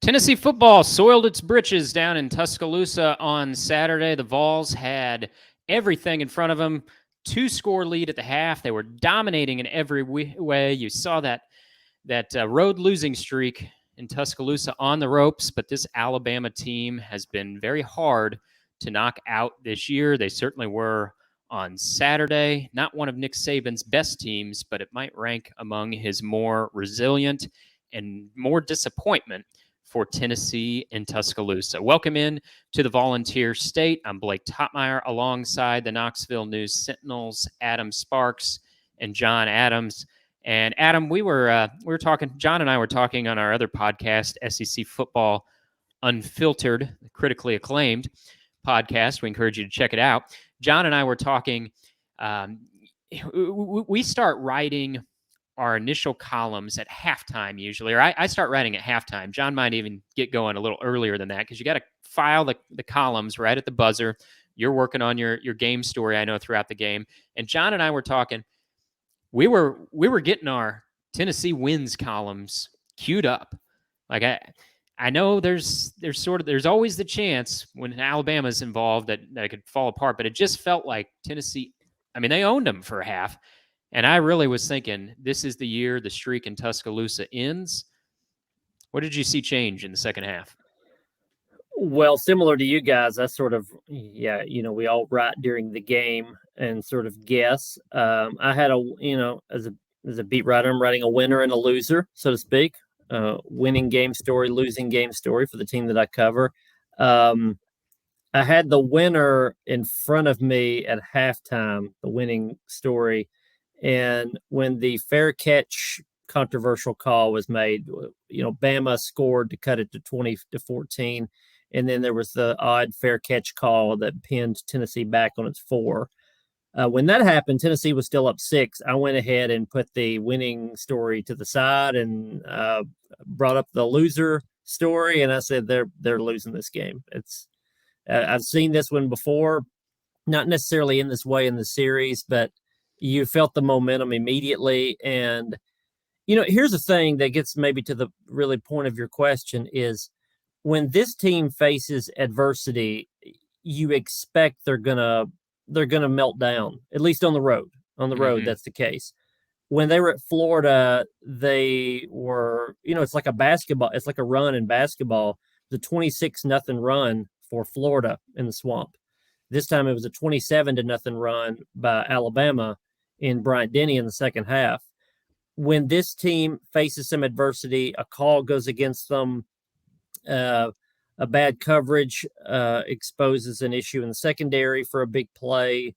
Tennessee football soiled its britches down in Tuscaloosa on Saturday. The Vols had everything in front of them. 2-score lead at the half. They were dominating in every way. You saw that road losing streak in Tuscaloosa on the ropes, but this Alabama team has been very hard to knock out this year. They certainly were on Saturday. Not one of Nick Saban's best teams, but it might rank among his more resilient and more disappointment for Tennessee and Tuscaloosa. Welcome in to the Volunteer State. I'm Blake Toppmeyer alongside the Knoxville News Sentinel's Adam Sparks and John Adams. And Adam, we were talking. John and I were talking on our other podcast, SEC Football Unfiltered, critically acclaimed podcast. We encourage you to check it out. John and I were talking. We start writing our initial columns at halftime usually, or I start writing at halftime. John might even get going a little earlier than that because you got to file the columns right at the buzzer. You're working on your game story, I know, throughout the game. And John and I were talking. We were getting our Tennessee wins columns queued up. Like I know there's always the chance when Alabama's involved that it could fall apart, but it just felt like Tennessee. I mean, they owned them for a half. And I really was thinking, this is the year the streak in Tuscaloosa ends. What did you see change in the second half? Well, similar to you guys, I sort of, we all write during the game and sort of guess. I had as a beat writer, I'm writing a winner and a loser, so to speak. Winning game story, losing game story for the team that I cover. I had the winner in front of me at halftime, the winning story. And when the fair catch controversial call was made, Bama scored to cut it to 20-14. And then there was the odd fair catch call that pinned Tennessee back on its 4. When that happened, Tennessee was still up 6. I went ahead and put the winning story to the side and brought up the loser story. And I said, they're losing this game. I've seen this one before, not necessarily in this way in the series, but you felt the momentum immediately. And, here's the thing that gets maybe to the really point of your question is when this team faces adversity, you expect they're gonna melt down, at least on the road. On the road, that's the case. When they were at Florida, they were, it's like a basketball. It's like a run in basketball. The 26-0 run for Florida in the Swamp. This time it was a 27-0 run by Alabama in Bryant-Denny in the second half. When this team faces some adversity, a call goes against them, a bad coverage exposes an issue in the secondary for a big play.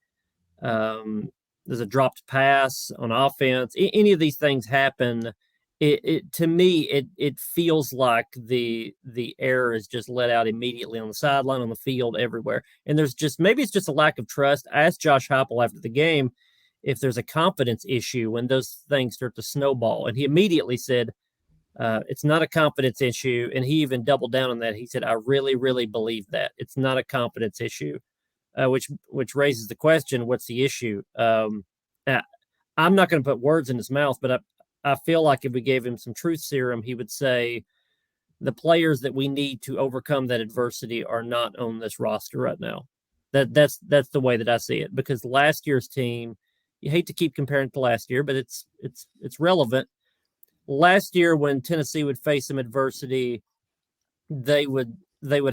There's a dropped pass on offense. Any of these things happen. To me, it feels like the error is just let out immediately on the sideline, on the field, everywhere. And maybe it's just a lack of trust. I asked Josh Heupel after the game if there's a confidence issue when those things start to snowball. And he immediately said, it's not a confidence issue. And he even doubled down on that. He said, I really, really believe that. It's not a confidence issue, which raises the question, what's the issue? I'm not going to put words in his mouth, but I feel like if we gave him some truth serum, he would say the players that we need to overcome that adversity are not on this roster right now. That's the way that I see it, because last year's team, you hate to keep comparing to last year, but it's relevant. Last year, when Tennessee would face some adversity, they would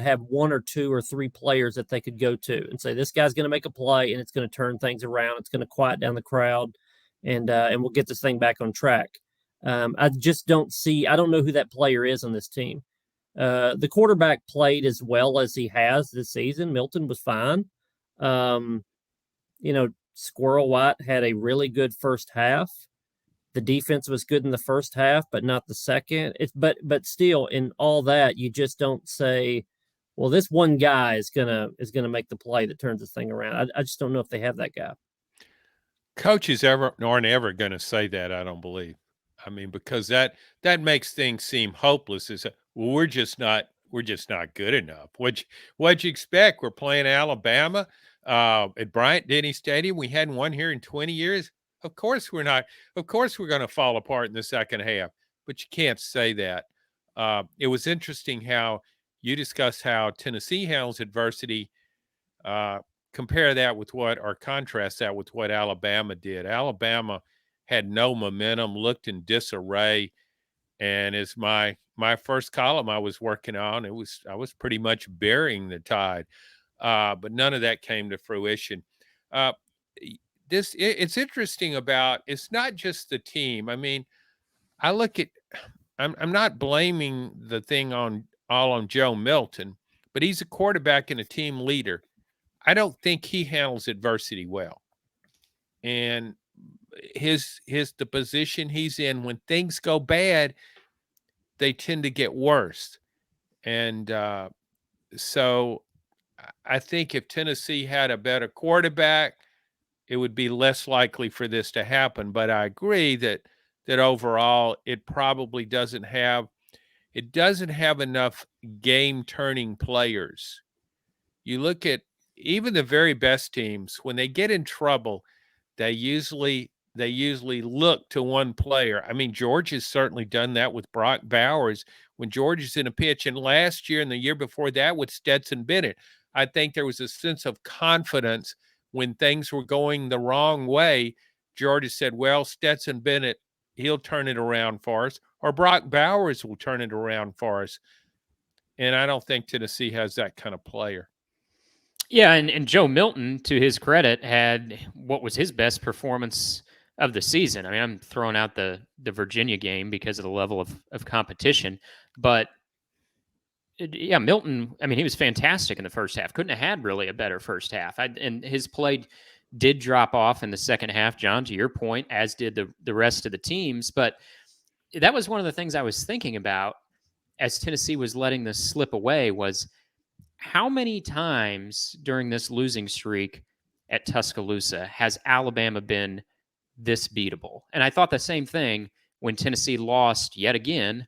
have 1 or 2 or 3 players that they could go to and say, this guy's going to make a play and it's going to turn things around. It's going to quiet down the crowd and we'll get this thing back on track. I just don't know who that player is on this team. The quarterback played as well as he has this season. Milton was fine. Squirrel White had a really good first half. The defense was good in the first half, but not the second. But still, in all that, you just don't say, well, this one guy is gonna make the play that turns this thing around. I just don't know if they have that guy. Coaches aren't ever going to say that, I don't believe. I mean, because that makes things seem hopeless. Well, we're just not good enough. What'd you expect? We're playing Alabama at Bryant-Denny Stadium. We hadn't won here in 20 years. Of course we're not. Of course we're going to fall apart in the second half. But you can't say that It was interesting how you discussed how Tennessee handles adversity. Compare that with or contrast that with what Alabama did. Alabama had no momentum, looked in disarray, and as my first column I was working on, I was pretty much burying the Tide, but none of that came to fruition. It's interesting about it's not just the team. I mean, I look at I'm not blaming the thing all on Joe Milton, but he's a quarterback and a team leader. I don't think he handles adversity well. And the position he's in, when things go bad, they tend to get worse. And so I think if Tennessee had a better quarterback, it would be less likely for this to happen. But I agree that overall it probably doesn't have enough game-turning players. You look at even the very best teams, when they get in trouble, they usually look to one player. I mean, George has certainly done that with Brock Bowers when George is in a pitch, and last year and the year before that with Stetson Bennett. I think there was a sense of confidence when things were going the wrong way. George said, well, Stetson Bennett, he'll turn it around for us, or Brock Bowers will turn it around for us. And I don't think Tennessee has that kind of player. Yeah, and Joe Milton, to his credit, had what was his best performance of the season. I mean, I'm throwing out the Virginia game because of the level of competition, but yeah, Milton, I mean, he was fantastic in the first half. Couldn't have had really a better first half. And his play did drop off in the second half, John, to your point, as did the rest of the teams. But that was one of the things I was thinking about as Tennessee was letting this slip away was how many times during this losing streak at Tuscaloosa has Alabama been this beatable? And I thought the same thing when Tennessee lost yet again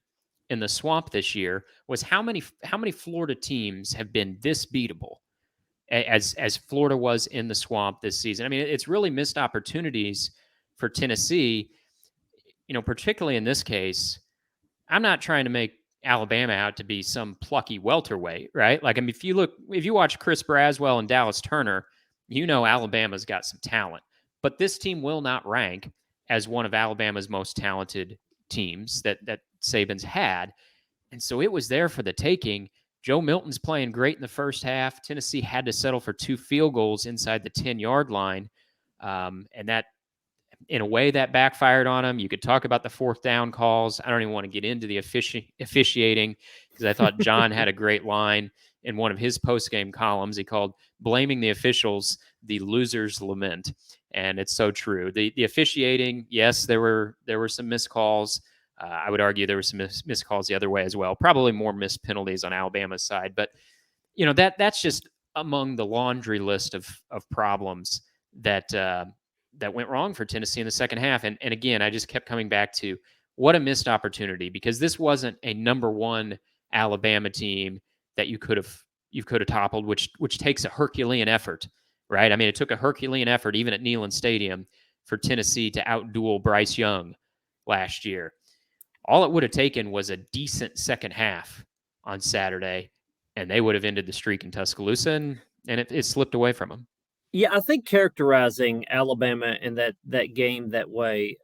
in the Swamp this year was how many Florida teams have been this beatable as Florida was in the Swamp this season. I mean, it's really missed opportunities for Tennessee, particularly in this case. I'm not trying to make Alabama out to be some plucky welterweight, right? Like, I mean, if you watch Chris Braswell and Dallas Turner, Alabama's got some talent, but this team will not rank as one of Alabama's most talented teams that Saban's had. And so it was there for the taking. Joe Milton's playing great in the first half. Tennessee had to settle for 2 field goals inside the 10-yard line. And that, in a way, that backfired on him. You could talk about the 4th down calls. I don't even want to get into the officiating because I thought John had a great line in one of his post-game columns. He called blaming the officials the loser's lament. And it's so true. The officiating, yes, there were some missed calls. I would argue there were some missed calls the other way as well. Probably more missed penalties on Alabama's side. But, that's just among the laundry list of problems that went wrong for Tennessee in the second half. And again, I just kept coming back to what a missed opportunity, because this wasn't a number 1 Alabama team that you could have toppled, which takes a Herculean effort, right? I mean, it took a Herculean effort even at Neyland Stadium for Tennessee to outduel Bryce Young last year. All it would have taken was a decent second half on Saturday, and they would have ended the streak in Tuscaloosa, and it slipped away from them. Yeah, I think characterizing Alabama in that game that way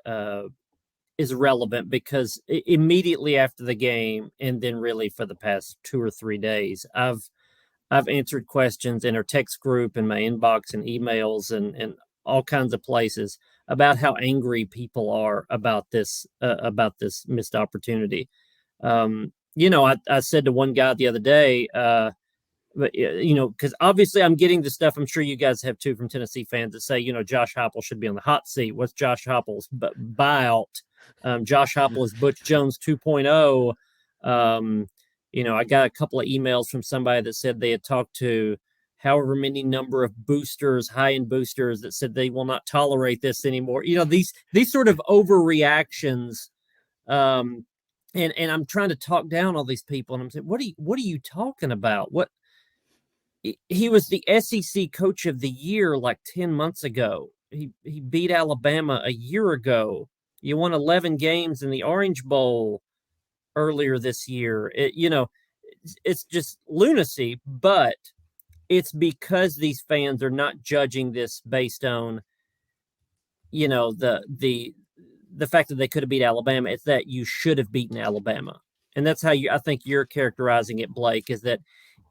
is relevant because immediately after the game, and then really for the past 2 or 3 days, I've answered questions in our text group, in my inbox and emails, and all kinds of places about how angry people are about this missed opportunity. I said to one guy the other day, but because obviously I'm getting the stuff I'm sure you guys have too from Tennessee fans that say, Josh Heupel should be on the hot seat. What's Josh Heupel's buyout? Josh Heupel is Butch Jones 2.0. I got a couple of emails from somebody that said they had talked to however many number of boosters, high-end boosters, that said they will not tolerate this anymore. These sort of overreactions. And I'm trying to talk down all these people, and I'm saying, what are you talking about? What? He was the SEC Coach of the Year like 10 months ago. He beat Alabama a year ago. You won 11 games in the Orange Bowl. earlier this year. It's just lunacy, but it's because these fans are not judging this based on, the fact that they could have beat Alabama. It's that you should have beaten Alabama. And that's how I think you're characterizing it, Blake, is that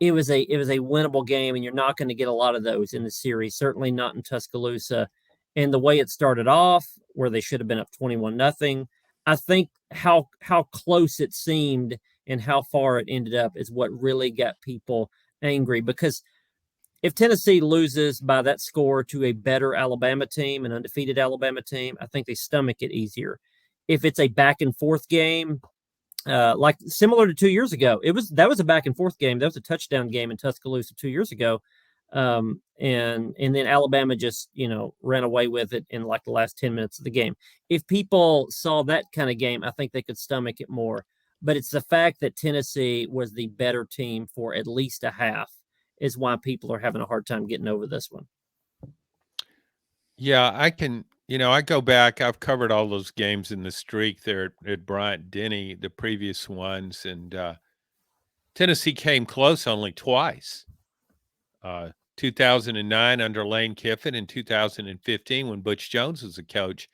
it was a winnable game, and you're not going to get a lot of those in the series, certainly not in Tuscaloosa. And the way it started off, where they should have been up 21-0, I think how close it seemed and how far it ended up is what really got people angry. Because if Tennessee loses by that score to a better Alabama team, an undefeated Alabama team, I think they stomach it easier. If it's a back and forth game, like similar to 2 years ago, that was a back and forth game. That was a touchdown game in Tuscaloosa 2 years ago. And then Alabama just, ran away with it in like the last 10 minutes of the game. If people saw that kind of game, I think they could stomach it more. But it's the fact that Tennessee was the better team for at least a half is why people are having a hard time getting over this one. Yeah, I go back. I've covered all those games in the streak there at Bryant-Denny, the previous ones, and Tennessee came close only twice. 2009 under Lane Kiffin, and 2015 when Butch Jones was the coach.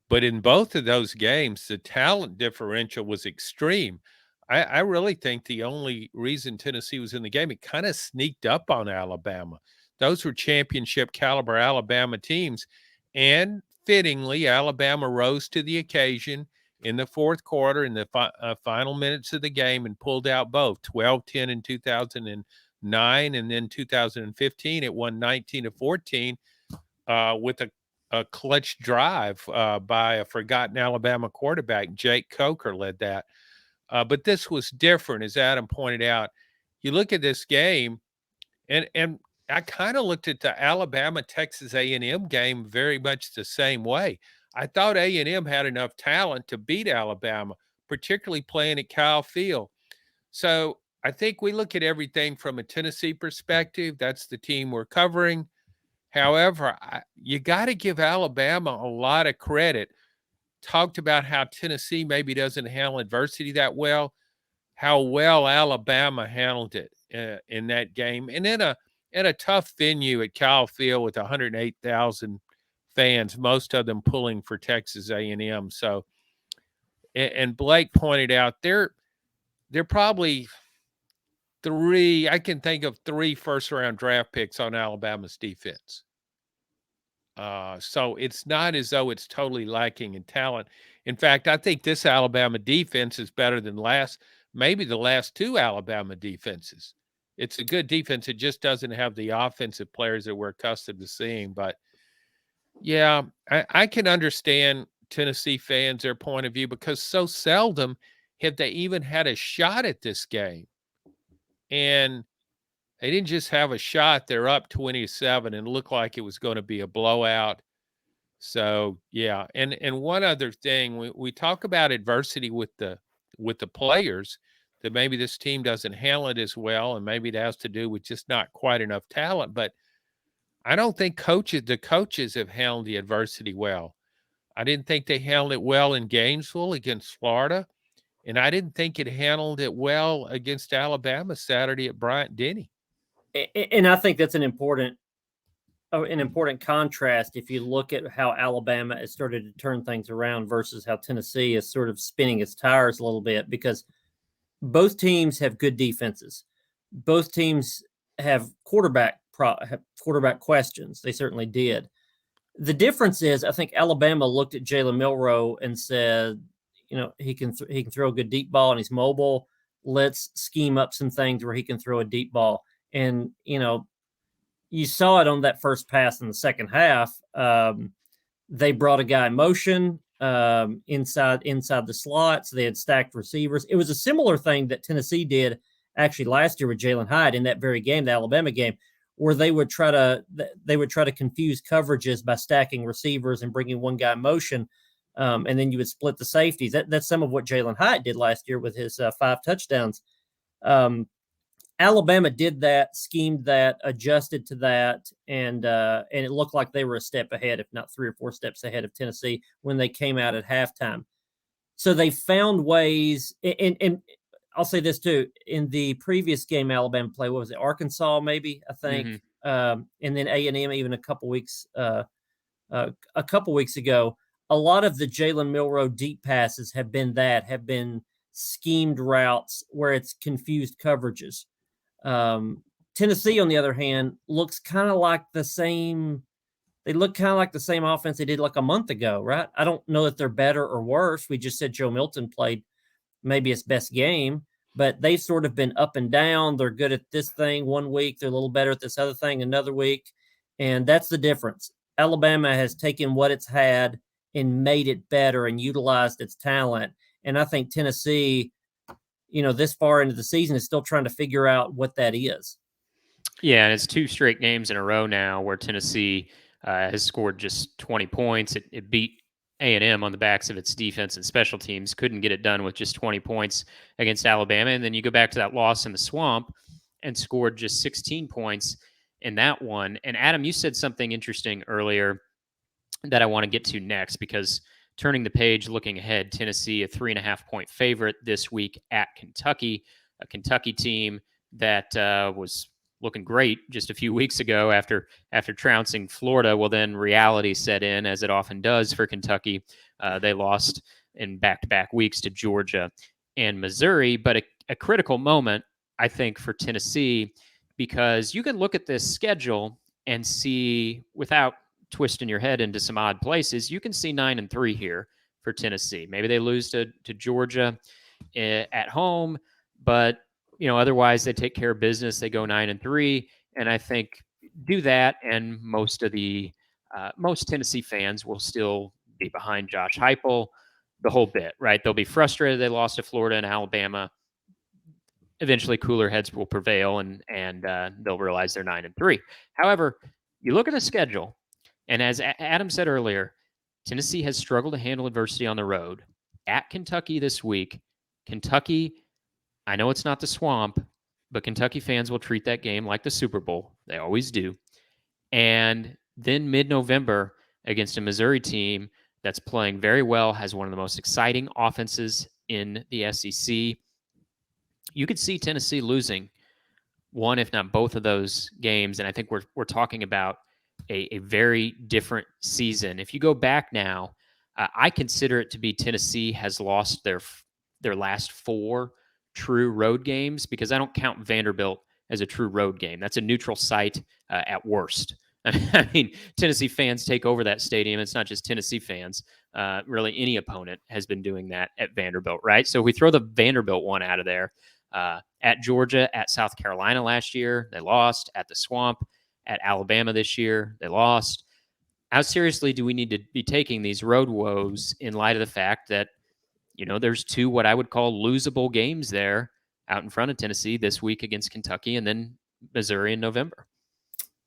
But in both of those games, the talent differential was extreme. I really think the only reason Tennessee was in the game, it kind of sneaked up on Alabama. Those were championship caliber Alabama teams. And fittingly, Alabama rose to the occasion in the fourth quarter, in the final minutes of the game, and pulled out both 12-10 in 2009, and then 2015 it won 19-14 with a clutch drive by a forgotten Alabama quarterback. Jake Coker led that. But this was different, as Adam pointed out. You look at this game, and I kind of looked at the Alabama-Texas A&M game very much the same way. I thought A&M had enough talent to beat Alabama, particularly playing at Kyle Field. So I think we look at everything from a Tennessee perspective. That's the team we're covering. However, you got to give Alabama a lot of credit. Talked about how Tennessee maybe doesn't handle adversity that well, how well Alabama handled it in that game. And in a tough venue at Kyle Field with 108,000 fans, most of them pulling for Texas A&M. So, and Blake pointed out they're probably I can think of 3 first-round draft picks on Alabama's defense. So it's not as though it's totally lacking in talent. In fact, I think this Alabama defense is better than maybe the last 2 Alabama defenses. It's a good defense. It just doesn't have the offensive players that we're accustomed to seeing. But, yeah, I can understand Tennessee fans, their point of view, because so seldom have they even had a shot at this game. And they didn't just have a shot. They're up 20-7 and it looked like it was going to be a blowout. So, yeah. And one other thing, we talk about adversity with the players, that maybe this team doesn't handle it as well, and maybe it has to do with just not quite enough talent. But I don't think the coaches have handled the adversity well. I didn't think they handled it well in Gainesville against Florida, and I didn't think it handled it well against Alabama Saturday at Bryant-Denny. And I think that's an important contrast if you look at how Alabama has started to turn things around versus how Tennessee is sort of spinning its tires a little bit, because both teams have good defenses. Both teams have quarterback questions. They certainly did. The difference is, I think Alabama looked at Jalen Milroe and said, he can throw a good deep ball and he's mobile. Let's scheme up some things where he can throw a deep ball. And, you saw it on that first pass in the second half. They brought a guy in motion inside the slots. They had stacked receivers. It was a similar thing that Tennessee did actually last year with Jalen Hyde in that very game, the Alabama game, where they would try to confuse coverages by stacking receivers and bringing one guy in motion, and then you would split the safeties. That's some of what Jalen Hyde did last year with his 5 touchdowns. Alabama did that, schemed that, adjusted to that, and it looked like they were a step ahead, if not 3 or 4 steps ahead of Tennessee when they came out at halftime. So they found ways, and I'll say this too. In the previous game Alabama played, what was it, Arkansas maybe, I think, and then A&M even a couple weeks ago. A lot of the Jalen Milroe deep passes have been schemed routes where it's confused coverages. Tennessee, on the other hand, looks kind of like the same. They look kind of like the same offense they did like a month ago, right? I don't know that they're better or worse. We just said Joe Milton played maybe his best game, but they've sort of been up and down. They're good at this thing one week. They're a little better at this other thing another week. And that's the difference. Alabama has taken what it's had and made it better and utilized its talent. And I think Tennessee, this far into the season is still trying to figure out what that is. Yeah, and it's 2 straight games in a row now where Tennessee has scored just 20 points. It beat A&M on the backs of its defense and special teams, couldn't get it done with just 20 points against Alabama. And then you go back to that loss in the Swamp and scored just 16 points in that one. And Adam, you said something interesting earlier that I want to get to next, because turning the page, looking ahead, Tennessee, a 3.5-point favorite this week at Kentucky, a Kentucky team that was looking great just a few weeks ago after trouncing Florida. Well, then reality set in, as it often does for Kentucky. They lost in back-to-back weeks to Georgia and Missouri, but a critical moment, I think, for Tennessee, because you can look at this schedule and see, without twisting your head into some odd places, you can see 9-3 here for Tennessee. Maybe they lose to Georgia at home, but otherwise they take care of business. They go 9-3, and I think do that, and most Tennessee fans will still be behind Josh Heupel the whole bit, right? They'll be frustrated they lost to Florida and Alabama. Eventually, cooler heads will prevail, and they'll realize they're 9-3. However, you look at the schedule, and as Adam said earlier, Tennessee has struggled to handle adversity on the road. At Kentucky this week, Kentucky, I know it's not the Swamp, but Kentucky fans will treat that game like the Super Bowl. They always do. And then mid-November against a Missouri team that's playing very well, has one of the most exciting offenses in the SEC. You could see Tennessee losing one, if not both of those games. And I think we're talking about a very different season. If you go back now, I consider it to be Tennessee has lost their last 4 true road games, because I don't count Vanderbilt as a true road game. That's a neutral site at worst. I mean, Tennessee fans take over that stadium. It's not just Tennessee fans. Really, any opponent has been doing that at Vanderbilt, right? So we throw the Vanderbilt one out of there. At Georgia, at South Carolina last year, they lost. At the Swamp, at Alabama this year, they lost. How seriously do we need to be taking these road woes in light of the fact that, there's 2 what I would call losable games there out in front of Tennessee this week against Kentucky, and then Missouri in November?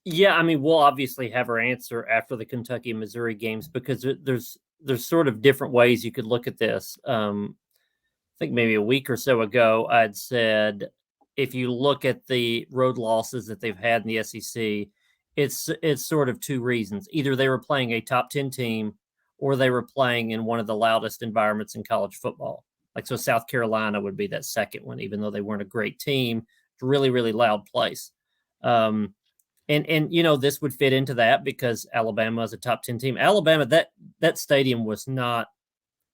Yeah, I mean, we'll obviously have our answer after the Kentucky and Missouri games, because there's sort of different ways you could look at this. I think maybe a week or so ago, I'd said if you look at the road losses that they've had in the SEC, it's sort of 2 reasons. Either they were playing a top 10 team, or they were playing in one of the loudest environments in college football. Like, so South Carolina would be that second one, even though they weren't a great team. It's a really, really loud place. And this would fit into that, because Alabama is a top 10 team. Alabama, that stadium was not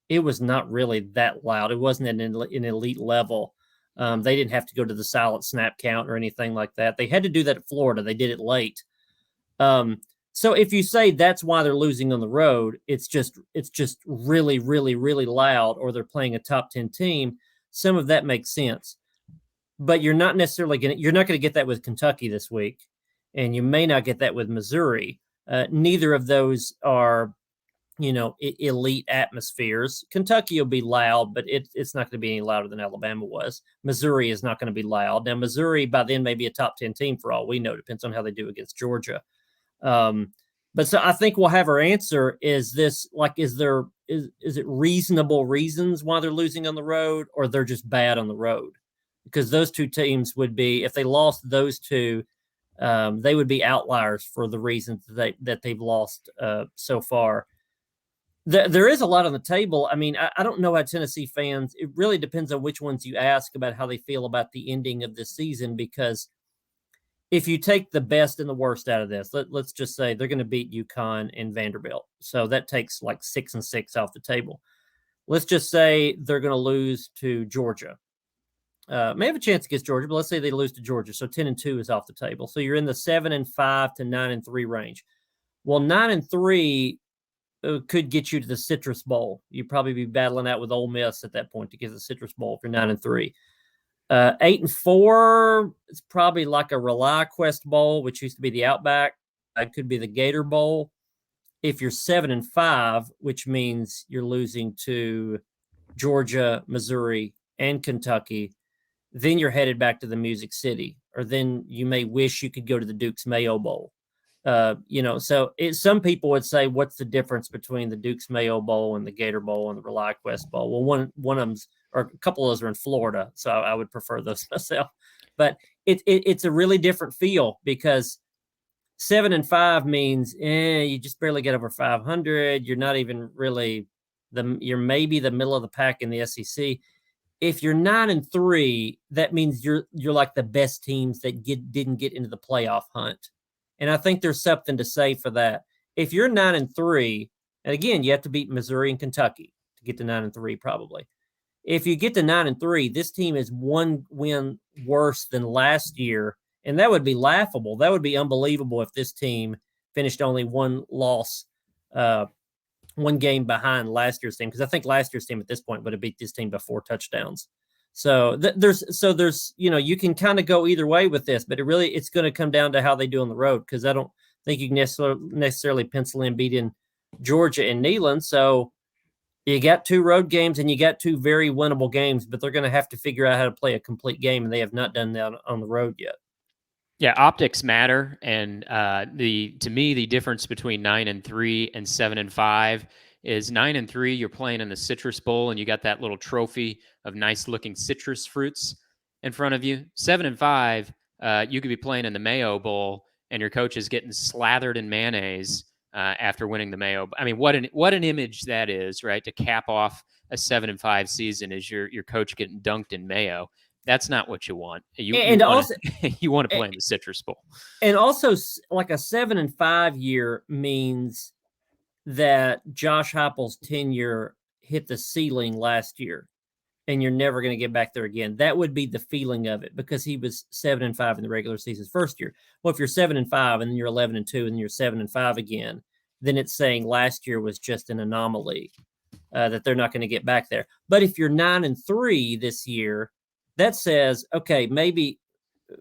really that loud. It wasn't an elite level. They didn't have to go to the silent snap count or anything like that. They had to do that at Florida. They did it late. So if you say that's why they're losing on the road, it's just really, really, really loud, or they're playing a top 10 team, some of that makes sense. But you're not going to get that with Kentucky this week, and you may not get that with Missouri. Neither of those are, elite atmospheres. Kentucky will be loud, but it's not going to be any louder than Alabama was. Missouri is not going to be loud. Now, Missouri by then may be a top 10 team for all we know. Depends on how they do against Georgia. But so I think we'll have our answer. Is this is it reasonable reasons why they're losing on the road, or they're just bad on the road? Because those 2 teams would be, if they lost those 2, they would be outliers for the reasons that they've lost so far. There is a lot on the table. I mean, I don't know how Tennessee fans, it really depends on which ones you ask about how they feel about the ending of this season, because if you take the best and the worst out of this, let's just say they're going to beat UConn and Vanderbilt. So that takes like 6-6 off the table. Let's just say they're going to lose to Georgia. May have a chance against Georgia, but let's say they lose to Georgia. So 10-2 is off the table. So you're in the 7-5 to 9-3 range. Well, 9-3 could get you to the Citrus Bowl. You'd probably be battling out with Ole Miss at that point to get the Citrus Bowl if you're 9-3. 8-4 is probably like a ReliaQuest Bowl, which used to be the Outback. It could be the Gator Bowl. If you're 7-5, which means you're losing to Georgia, Missouri, and Kentucky, then you're headed back to the Music City, or then you may wish you could go to the Duke's Mayo Bowl. So some people would say, what's the difference between the Duke's Mayo Bowl and the Gator Bowl and the ReliaQuest Bowl? Well, one of them's, or a couple of those are in Florida, so I would prefer those myself. But it's a really different feel, because 7-5 means you just barely get over 500. You're not even really you're maybe the middle of the pack in the SEC. If you're 9-3, that means you're like the best teams that didn't get into the playoff hunt. And I think there's something to say for that. If you're 9-3, and again, you have to beat Missouri and Kentucky to get to 9-3 probably. If you get to 9-3, this team is one win worse than last year, and that would be laughable. That would be unbelievable if this team finished only one loss, one game behind last year's team, because I think last year's team at this point would have beat this team by 4 touchdowns. So there's you can kind of go either way with this, but it's going to come down to how they do on the road, because I don't think you can necessarily pencil in beating Georgia and Neyland. So you got 2 road games and you got 2 very winnable games, but they're going to have to figure out how to play a complete game, and they have not done that on the road yet. Yeah, optics matter, and to me the difference between 9-3 and 7-5 is 9-3. You're playing in the Citrus Bowl, and you got that little trophy of nice-looking citrus fruits in front of you. 7-5, you could be playing in the Mayo Bowl, and your coach is getting slathered in mayonnaise after winning the Mayo. I mean, what an image that is, right? To cap off a 7-5 season is your coach getting dunked in mayo. That's not what you want. You want to play in the Citrus Bowl. And also, like a 7-5 year means that Josh Heupel's tenure hit the ceiling last year, and you're never going to get back there again. That would be the feeling of it, because he was 7-5 in the regular season's first year. Well, if you're 7-5 and then you're 11-2 and you're 7-5 again, then it's saying last year was just an anomaly, that they're not going to get back there. But if you're 9-3 this year, that says, okay, maybe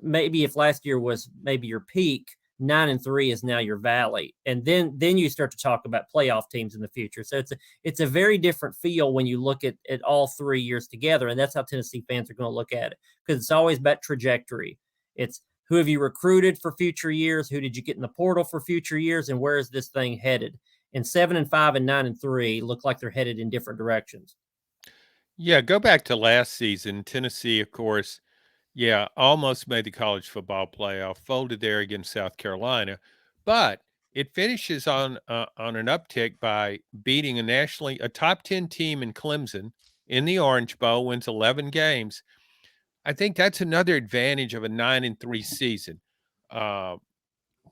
if last year was maybe your peak, 9-3 is now your valley, and then you start to talk about playoff teams in the future. So it's a very different feel when you look at all 3 years together, and that's how Tennessee fans are going to look at it, because it's always about trajectory. It's who have you recruited for future years, who did you get in the portal for future years, and where is this thing headed? And 7-5 and 9-3 look like they're headed in different directions. Yeah, go back to last season. Tennessee, of course, almost made the college football playoff, folded there against South Carolina, but it finishes on an uptick by beating a top 10 team in Clemson in the Orange Bowl, wins 11 games. I think that's another advantage of a 9-3 season.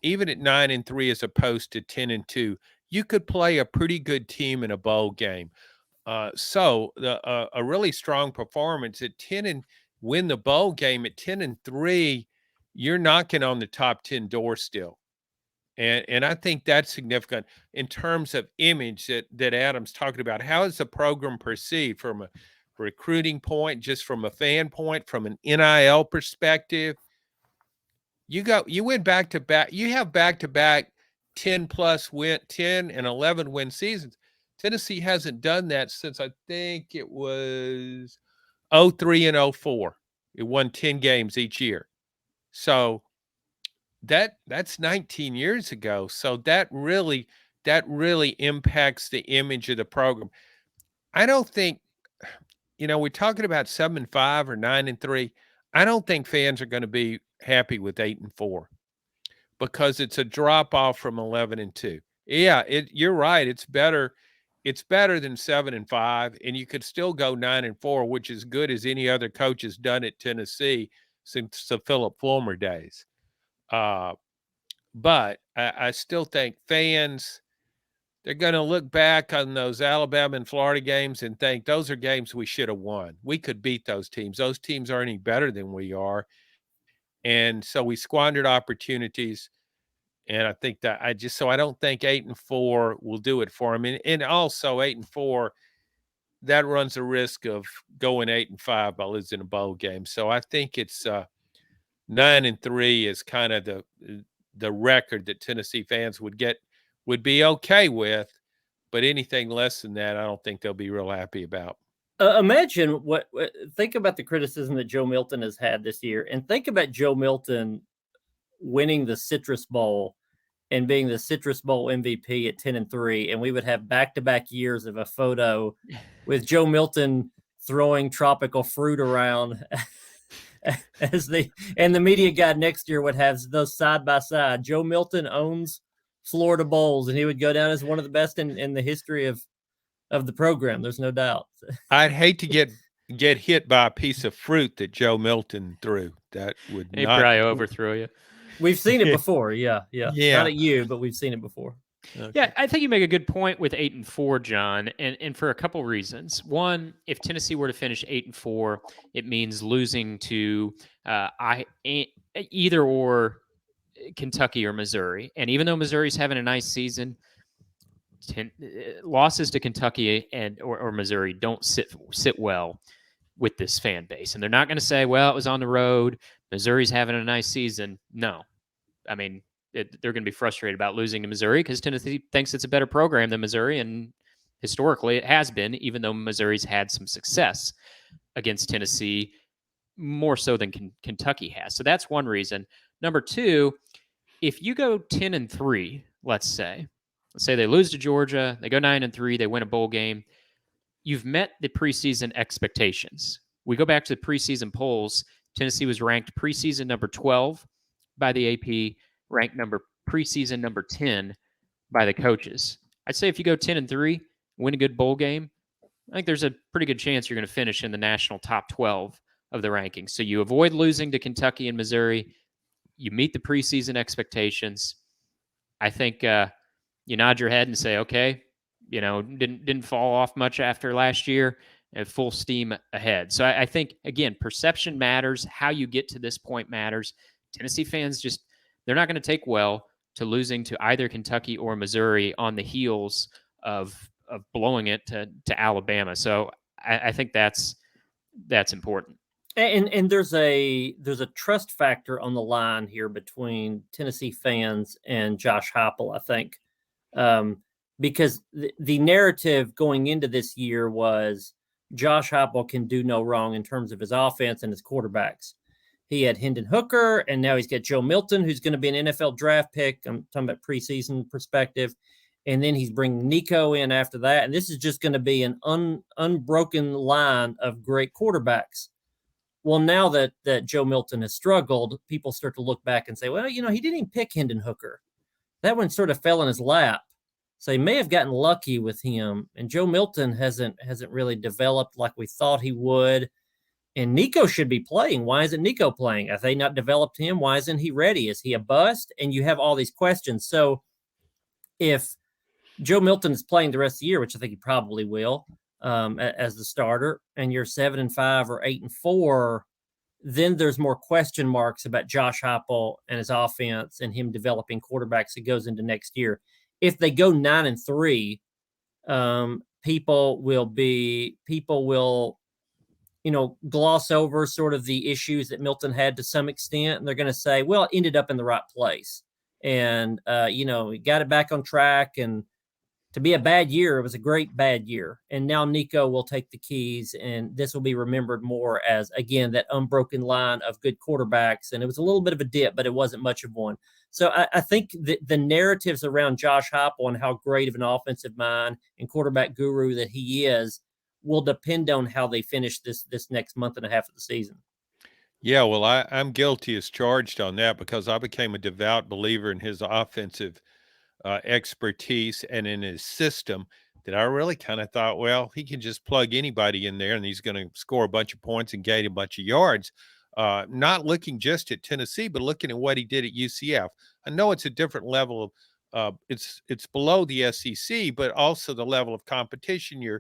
Even at 9-3 as opposed to 10-2, you could play a pretty good team in a bowl game. So a really strong performance at 10 and win the bowl game at 10-3, you're knocking on the top 10 door still. And I think that's significant in terms of image that Adam's talking about. How is the program perceived from a recruiting point, just from a fan point, from an NIL perspective? You went back to back, you have back-to-back 10 and 11 win seasons. Tennessee hasn't done that since I think it was 03 and 04. It won 10 games each year. So that's 19 years ago. So that really impacts the image of the program. I don't think, we're talking about 7-5 or 9-3. I don't think fans are going to be happy with 8-4 because it's a drop off from 11-2. Yeah, you're right. It's better. it's better than 7-5, and you could still go 9-4, which is good as any other coach has done at Tennessee since the Philip Fulmer days. But I still think fans, they're going to look back on those Alabama and Florida games and think those are games we should have won. We could beat those teams. Those teams aren't any better than we are. And so we squandered opportunities. And I think that I don't think 8-4 will do it for them. And also 8-4, that runs a risk of going 8-5 by losing a bowl game. So I think it's 9-3 is kind of the record that Tennessee fans would be okay with, but anything less than that, I don't think they'll be real happy about. Imagine think about the criticism that Joe Milton has had this year, and think about Joe Milton winning the Citrus Bowl and being the Citrus Bowl MVP at 10-3, and we would have back-to-back years of a photo with Joe Milton throwing tropical fruit around and the media guide next year would have those side by side. Joe Milton owns Florida Bowls, and he would go down as one of the best in the history of the program. There's no doubt. I'd hate to get hit by a piece of fruit that Joe Milton threw. That would He probably overthrew you. We've seen it before. Yeah. Not at you, but we've seen it before. Okay. Yeah, I think you make a good point with 8-4, John, and for a couple reasons. One, if Tennessee were to finish 8-4, it means losing to either or Kentucky or Missouri. And even though Missouri's having a nice season, losses to Kentucky or Missouri don't sit well with this fan base. And they're not going to say, well, it was on the road, Missouri's having a nice season. No. I mean, they're going to be frustrated about losing to Missouri because Tennessee thinks it's a better program than Missouri, and historically it has been, even though Missouri's had some success against Tennessee, more so than Kentucky has. So that's one reason. Number two, if you go 10-3, let's say they lose to Georgia, they go 9-3, they win a bowl game, you've met the preseason expectations. We go back to the preseason polls. Tennessee was ranked preseason number 12 by the AP, ranked preseason number 10 by the coaches. I'd say if you go 10-3, win a good bowl game, I think there's a pretty good chance you're going to finish in the national top 12 of the rankings. So you avoid losing to Kentucky and Missouri. You meet the preseason expectations. I think you nod your head and say, okay, didn't fall off much after last year, and full steam ahead. So I think, again, perception matters. How you get to this point matters. Tennessee fans they're not going to take well to losing to either Kentucky or Missouri on the heels of blowing it to Alabama. So I think that's important. And there's a trust factor on the line here between Tennessee fans and Josh Heupel, I think, because the narrative going into this year was Josh Heupel can do no wrong in terms of his offense and his quarterbacks. He had Hendon Hooker, and now he's got Joe Milton, who's going to be an NFL draft pick. I'm talking about preseason perspective. And then he's bringing Nico in after that. And this is just going to be an unbroken line of great quarterbacks. Well, now that Joe Milton has struggled, people start to look back and say, well, he didn't even pick Hendon Hooker. That one sort of fell in his lap. So he may have gotten lucky with him. And Joe Milton hasn't really developed like we thought he would. And Nico should be playing. Why isn't Nico playing? Have they not developed him? Why isn't he ready? Is he a bust? And you have all these questions. So if Joe Milton is playing the rest of the year, which I think he probably will, as the starter, and you're 7-5 or 8-4, then there's more question marks about Josh Heupel and his offense and him developing quarterbacks that goes into next year. If they go 9-3, people will gloss over sort of the issues that Milton had to some extent. And they're going to say, well, it ended up in the right place. And, he got it back on track. And to be a bad year, it was a great bad year. And now Nico will take the keys, and this will be remembered more as, again, that unbroken line of good quarterbacks. And it was a little bit of a dip, but it wasn't much of one. So I think the narratives around Josh Heupel and how great of an offensive mind and quarterback guru that he is will depend on how they finish this next month and a half of the season. Yeah, well, I'm guilty as charged on that because I became a devout believer in his offensive expertise and in his system. that I really kind of thought, well, he can just plug anybody in there and he's going to score a bunch of points and gain a bunch of yards. Not looking just at Tennessee, but looking at what he did at UCF. I know it's a different level of it's below the SEC, but also the level of competition. You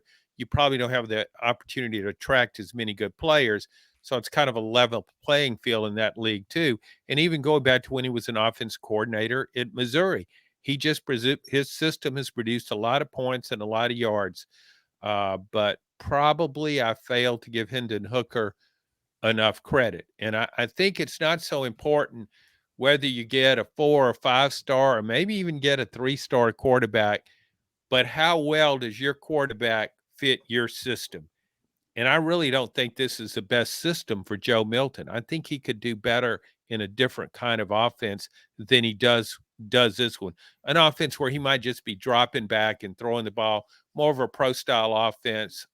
probably don't have the opportunity to attract as many good players. So it's kind of a level playing field in that league too. And even going back to when he was an offense coordinator at Missouri, his system has produced a lot of points and a lot of yards. But probably I failed to give Hendon Hooker enough credit. And I think it's not so important whether you get a 4 or 5-star or maybe even get a 3-star quarterback, but how well does your quarterback fit your system? And I really don't think this is the best system for Joe Milton. I think he could do better in a different kind of offense than he does this one. An offense where he might just be dropping back and throwing the ball, more of a pro-style offense.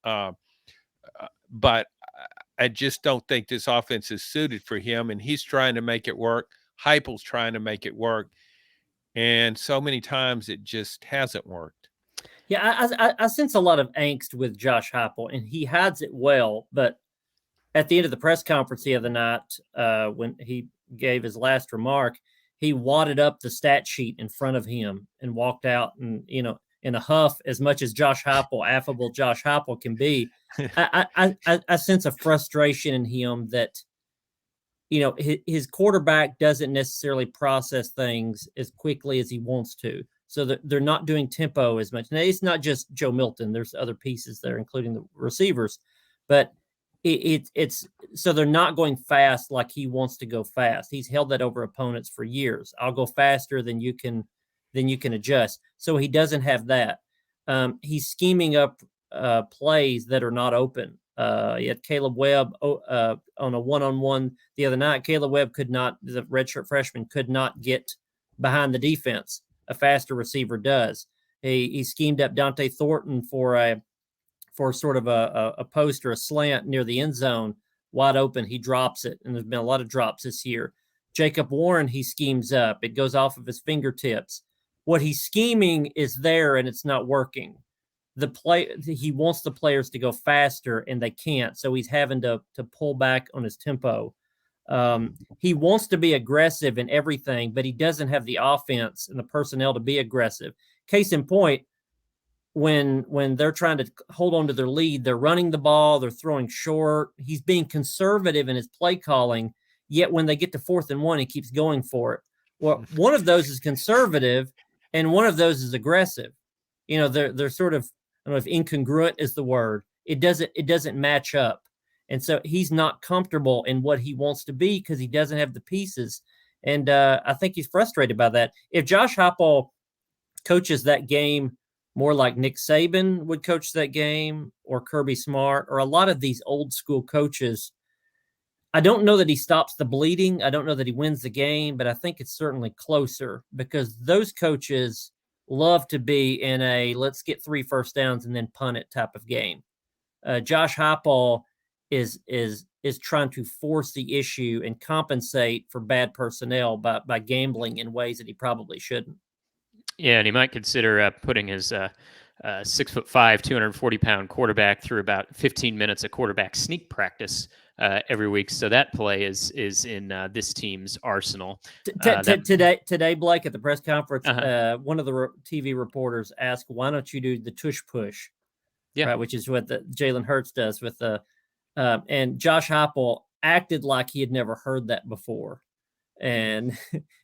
But I just don't think this offense is suited for him, and he's trying to make it work. Heupel's trying to make it work, and so many times it just hasn't worked. Yeah, I sense a lot of angst with Josh Heupel, and he hides it well. But at the end of the press conference the other night, when he gave his last remark, he wadded up the stat sheet in front of him and walked out, and in a huff, as much as Josh Heupel, affable Josh Heupel can be. I sense a frustration in him that his quarterback doesn't necessarily process things as quickly as he wants to. So they're not doing tempo as much. Now, it's not just Joe Milton. There's other pieces there, including the receivers. But it's so they're not going fast like he wants to go fast. He's held that over opponents for years. I'll go faster than you can adjust. So he doesn't have that. He's scheming up plays that are not open. He had Caleb Webb on a one-on-one the other night. Caleb Webb the redshirt freshman could not get behind the defense. A faster receiver does. He schemed up Dante Thornton for sort of a post or a slant near the end zone, wide open. He drops it, and there's been a lot of drops this year. Jacob Warren, he schemes up. It goes off of his fingertips. What he's scheming is there, and it's not working. He wants the players to go faster, and they can't, so he's having to pull back on his tempo. He wants to be aggressive in everything, but he doesn't have the offense and the personnel to be aggressive. Case in point, when they're trying to hold on to their lead, they're running the ball, they're throwing short. He's being conservative in his play calling, yet when they get to 4th and 1, he keeps going for it. Well, one of those is conservative, and one of those is aggressive. They're sort of, I don't know if incongruent is the word. It doesn't match up. And so he's not comfortable in what he wants to be because he doesn't have the pieces. And I think he's frustrated by that. If Josh Heupel coaches that game more like Nick Saban would coach that game, or Kirby Smart, or a lot of these old school coaches, I don't know that he stops the bleeding. I don't know that he wins the game, but I think it's certainly closer because those coaches love to be in a let's get 3 first downs and then punt it type of game. Josh Heupel is trying to force the issue and compensate for bad personnel by gambling in ways that he probably shouldn't. Yeah, and he might consider putting his 6'5", 240-pound quarterback through about 15 minutes of quarterback sneak practice every week. So that play is in this team's arsenal. Today, Blake, at the press conference, one of the TV reporters asked, "Why don't you do the tush push?" Yeah, right, which is what Jalen Hurts does with the. And Josh Heupel acted like he had never heard that before, and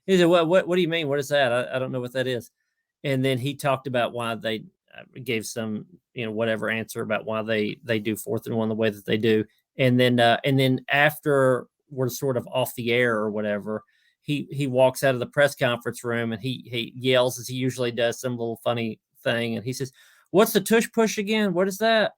he said, "What do you mean? What is that? I don't know what that is." And then he talked about why they gave some whatever answer about why they do 4th and 1 the way that they do. And then after we're sort of off the air or whatever, he walks out of the press conference room and he yells, as he usually does, some little funny thing. And he says, "What's the tush push again? What is that?"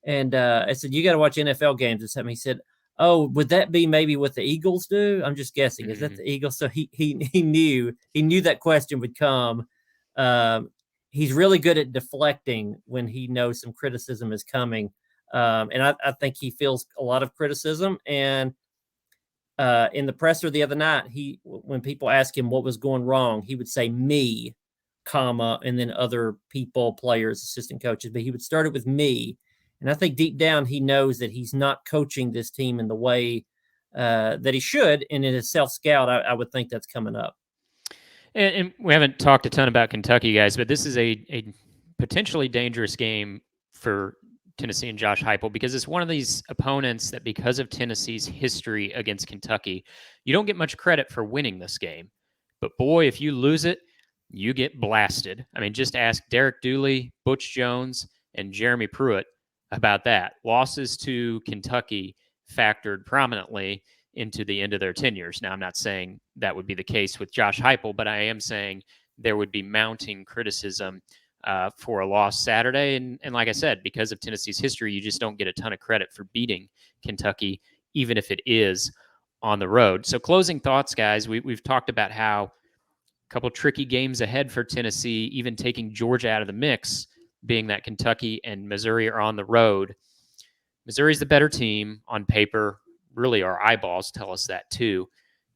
And I said, "You got to watch NFL games or something." He said, "Oh, would that be maybe what the Eagles do?" I'm just guessing. Mm-hmm. Is that the Eagles? So he knew that question would come. He's really good at deflecting when he knows some criticism is coming. And I think he feels a lot of criticism. And in the presser the other night, when people asked him what was going wrong, he would say, "Me, comma, and then other people, players, assistant coaches, but he would start it with me. And I think deep down he knows that he's not coaching this team in the way that he should. And in his self-scout, I would think that's coming up. And we haven't talked a ton about Kentucky, guys, but this is a potentially dangerous game for Tennessee and Josh Heupel, because it's one of these opponents that, because of Tennessee's history against Kentucky, you don't get much credit for winning this game. But boy, if you lose it, you get blasted. I mean, just ask Derek Dooley, Butch Jones, and Jeremy Pruitt about that. Losses to Kentucky factored prominently into the end of their tenures. Now, I'm not saying that would be the case with Josh Heupel, but I am saying there would be mounting criticism for a loss Saturday. And like I said, because of Tennessee's history, you just don't get a ton of credit for beating Kentucky, even if it is on the road. So closing thoughts, guys. We've talked about how a couple tricky games ahead for Tennessee, even taking Georgia out of the mix, being that Kentucky and Missouri are on the road. Missouri's the better team on paper. Really, our eyeballs tell us that too.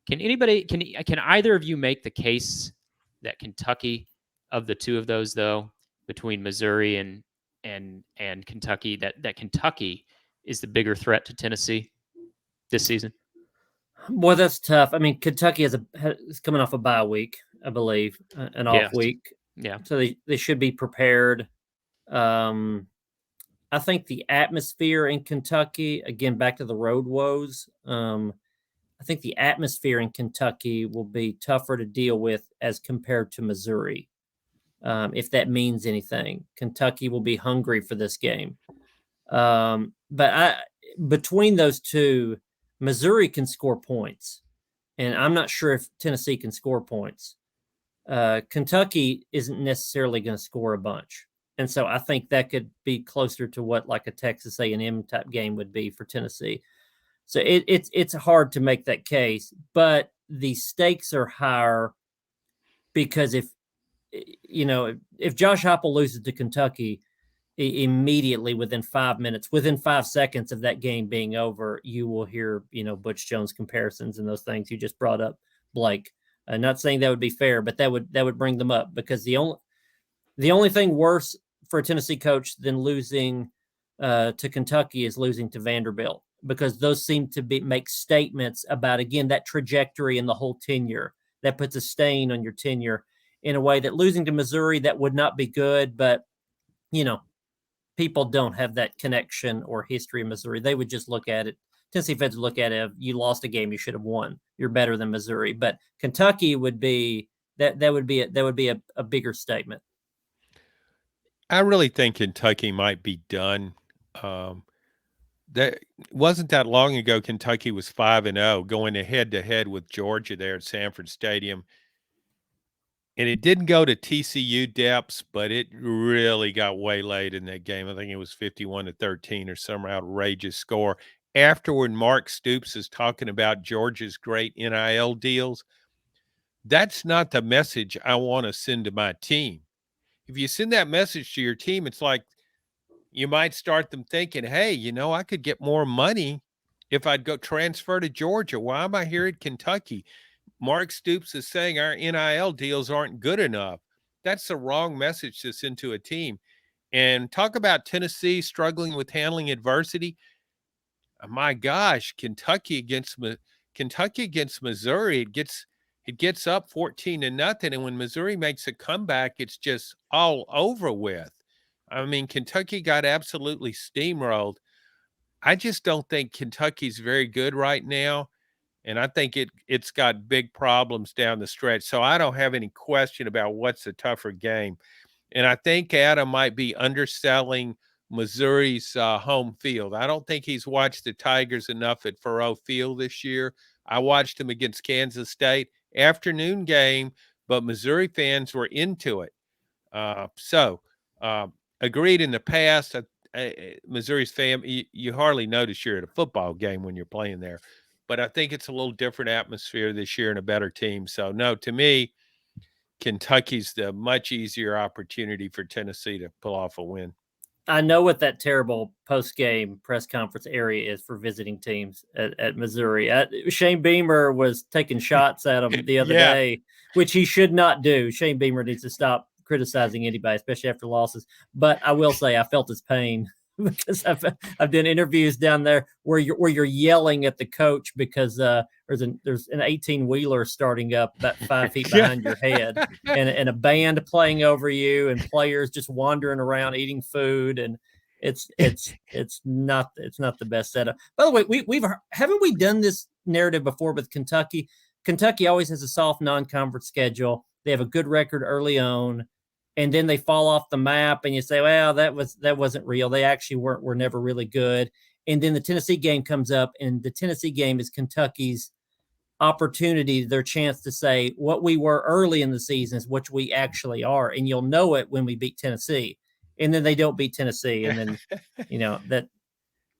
Can either of you make the case that Kentucky, of the two of those though, between Missouri and Kentucky, that Kentucky is the bigger threat to Tennessee this season? Boy, that's tough. I mean, Kentucky is coming off a bye week, I believe, an off week. Yeah. So they should be prepared. I think the atmosphere in Kentucky, again, back to the road woes, I think the atmosphere in Kentucky will be tougher to deal with as compared to Missouri, if that means anything. Kentucky will be hungry for this game. But between those two, Missouri can score points, and I'm not sure if Tennessee can score points. Kentucky isn't necessarily going to score a bunch. And so I think that could be closer to what like a Texas A&M type game would be for Tennessee. So it's hard to make that case, but the stakes are higher because if Josh Heupel loses to Kentucky, immediately within 5 minutes, within 5 seconds of that game being over, you will hear, Butch Jones comparisons and those things you just brought up, Blake. I'm not saying that would be fair, but that would bring them up, because the only thing worse for a Tennessee coach than losing to Kentucky is losing to Vanderbilt, because those seem to make statements about, again, that trajectory and the whole tenure. That puts a stain on your tenure in a way that losing to Missouri, that would not be good, but, people don't have that connection or history in Missouri. They would just look at it. Tennessee fans would look at it. You lost a game you should have won. You're better than Missouri. But Kentucky would be that would be a bigger statement. I really think Kentucky might be done. That wasn't that long ago. Kentucky was 5-0, going head to head with Georgia there at Sanford Stadium. And it didn't go to TCU depths, but it really got waylaid in that game. I think it was 51-13 or some outrageous score. Afterward, Mark Stoops is talking about Georgia's great NIL deals. That's not the message I want to send to my team. If you send that message to your team, it's like you might start them thinking, hey, I could get more money if I'd go transfer to Georgia. Why am I here at Kentucky? Mark Stoops is saying our NIL deals aren't good enough. That's the wrong message to send to a team. And talk about Tennessee struggling with handling adversity. My gosh, Kentucky against Missouri, it gets up 14-0, and when Missouri makes a comeback, it's just all over with. I mean, Kentucky got absolutely steamrolled. I just don't think Kentucky's very good right now. And I think it's got big problems down the stretch. So I don't have any question about what's a tougher game. And I think Adam might be underselling Missouri's home field. I don't think he's watched the Tigers enough at Faurot Field this year. I watched him against Kansas State. Afternoon game, but Missouri fans were into it. Agreed in the past, Missouri's fan, you hardly notice you're at a football game when you're playing there. But I think it's a little different atmosphere this year and a better team. So, no, to me, Kentucky's the much easier opportunity for Tennessee to pull off a win. I know what that terrible post-game press conference area is for visiting teams at Missouri. Shane Beamer was taking shots at them the other day, which he should not do. Shane Beamer needs to stop criticizing anybody, especially after losses. But I will say I felt his pain because I've done interviews down there where you're yelling at the coach because there's an 18-wheeler starting up about 5 feet behind your head, and a band playing over you, and players just wandering around eating food, and it's not the best setup. By the way, haven't we done this narrative before with Kentucky? Kentucky always has a soft non-conference schedule. They have a good record early on, and then they fall off the map, and you say, well, that wasn't real. They actually were never really good. And then the Tennessee game comes up, and the Tennessee game is Kentucky's opportunity, their chance to say what we were early in the season is what we actually are. And you'll know it when we beat Tennessee. And then they don't beat Tennessee. And then,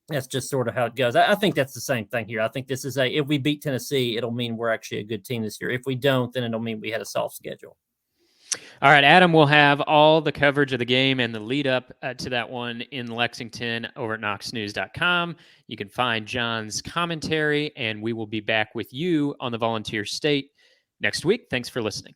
that's just sort of how it goes. I think that's the same thing here. I think this is if we beat Tennessee, it'll mean we're actually a good team this year. If we don't, then it'll mean we had a soft schedule. All right, Adam will have all the coverage of the game and the lead up to that one in Lexington over at knoxnews.com. You can find John's commentary, and we will be back with you on the Volunteer State next week. Thanks for listening.